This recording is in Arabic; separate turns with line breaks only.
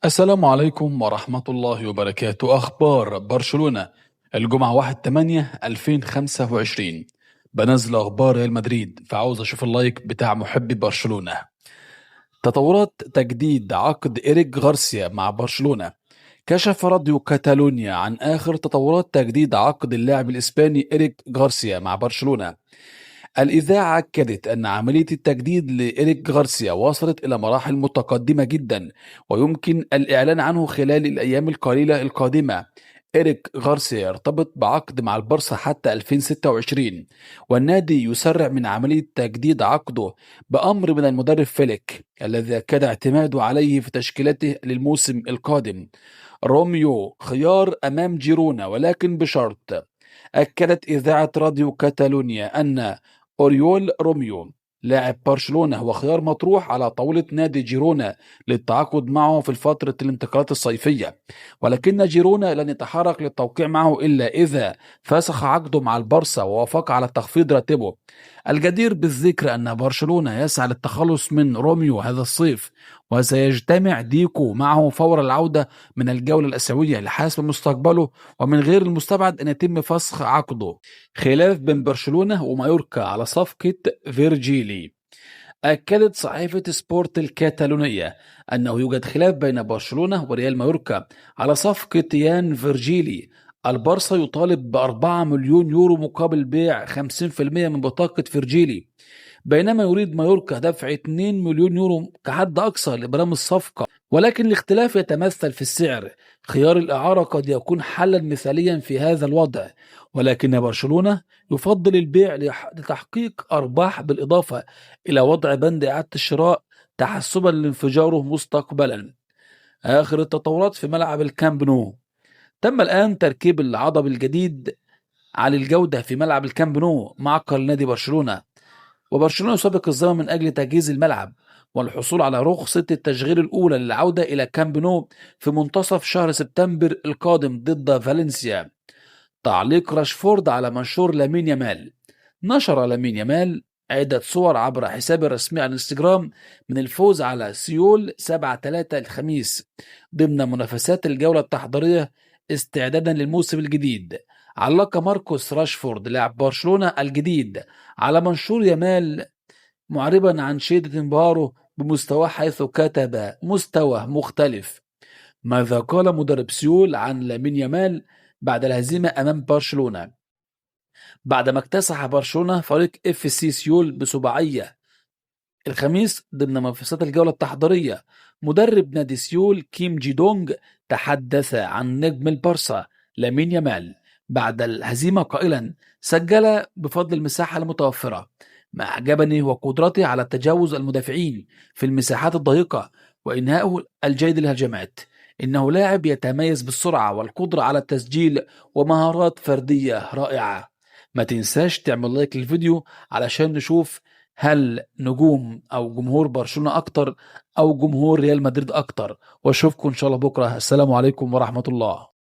السلام عليكم ورحمة الله وبركاته. أخبار برشلونة الجمعة 1/8/2025. بنزل أخبار ريال مدريد، فعاوز أشوف اللايك بتاع محبي برشلونة. تطورات تجديد عقد إيريك غارسيا مع برشلونة. كشف راديو كاتالونيا عن آخر تطورات تجديد عقد اللاعب الإسباني إيريك غارسيا مع برشلونة. الإذاعة أكدت أن عملية التجديد لإيريك غارسيا وصلت إلى مراحل متقدمة جدا، ويمكن الإعلان عنه خلال الأيام القليلة القادمة. إيريك غارسيا يرتبط بعقد مع البارسا حتى 2026، والنادي يسرع من عملية تجديد عقده بأمر من المدرب فيليك الذي أكد اعتماده عليه في تشكيلته للموسم القادم. روميو خيار أمام جيرونا ولكن بشرط. أكدت إذاعة راديو كاتالونيا أن أوريول روميو لاعب برشلونة هو خيار مطروح على طاولة نادي جيرونا للتعاقد معه في فترة الانتقالات الصيفية، ولكن جيرونا لن يتحرك للتوقيع معه إلا إذا فسخ عقده مع البارسا ووافق على تخفيض راتبه. الجدير بالذكر أن برشلونة يسعى للتخلص من روميو هذا الصيف، وسيجتمع ديكو معه فور العودة من الجولة الآسيوية لحسم مستقبله، ومن غير المستبعد أن يتم فسخ عقده. خلاف بين برشلونة ومايوركا على صفقة فيرجيلي. أكدت صحيفة سبورت الكاتالونية أنه يوجد خلاف بين برشلونة وريال مايوركا على صفقة يان فيرجيلي. البارسا يطالب ب4 مليون يورو مقابل بيع 50% من بطاقة فيرجيلي، بينما يريد مايوركا دفع 2 مليون يورو كحد أقصى لإبرام الصفقة، ولكن الاختلاف يتمثل في السعر. خيار الإعارة قد يكون حلا مثاليا في هذا الوضع، ولكن برشلونة يفضل البيع لتحقيق أرباح، بالإضافة إلى وضع بند إعادة الشراء تحسبا لانفجاره مستقبلا. آخر التطورات في ملعب الكامب نو. تم الآن تركيب العضب الجديد على الجودة في ملعب الكامب نو معقل نادي برشلونة، وبرشلونة يسابق الزمن من أجل تجهيز الملعب والحصول على رخصة التشغيل الأولى للعودة إلى كامب نو في منتصف شهر سبتمبر القادم ضد فالنسيا. تعليق راشفورد على منشور لامين يامال. نشر لامين يامال عدة صور عبر حسابه الرسمي على الانستجرام من الفوز على سيول 7-3 الخميس ضمن منافسات الجولة التحضيرية استعدادا للموسم الجديد. علق ماركوس راشفورد لاعب برشلونة الجديد على منشور يامال معربا عن شدة انبهاره بمستواه، حيث كتب مستوى مختلف. ماذا قال مدرب سيول عن لامين يامال بعد الهزيمة أمام برشلونة؟ بعدما اكتسح برشلونة فريق اف سي سيول بسباعية الخميس ضمن منافسات الجولة التحضيرية، مدرب نادي سيول كيم جي دونج تحدث عن نجم البارسا لامين يامال بعد الهزيمة قائلا: سجل بفضل المساحة المتوفرة. ما أعجبني هو قدرته على تجاوز المدافعين في المساحات الضيقة وإنهائه الجيد للهجمات. إنه لاعب يتميز بالسرعة والقدرة على التسجيل ومهارات فردية رائعة. ما تنساش تعمل لايك للفيديو علشان نشوف هل نجوم أو جمهور برشلونة أكتر أو جمهور ريال مدريد أكتر، وأشوفكم إن شاء الله بكرة. السلام عليكم ورحمة الله.